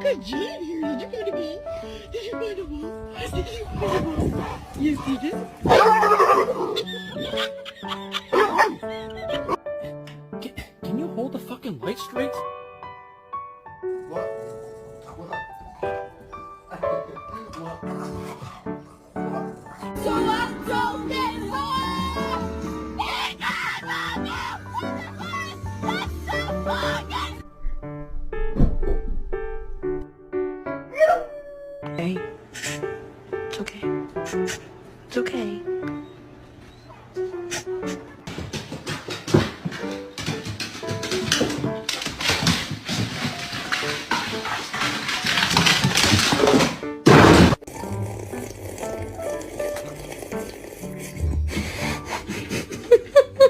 Good genius! Did you find a ball? Did you find a ball? Did you find a ball? Yes, you did. Can you hold the fucking light straight?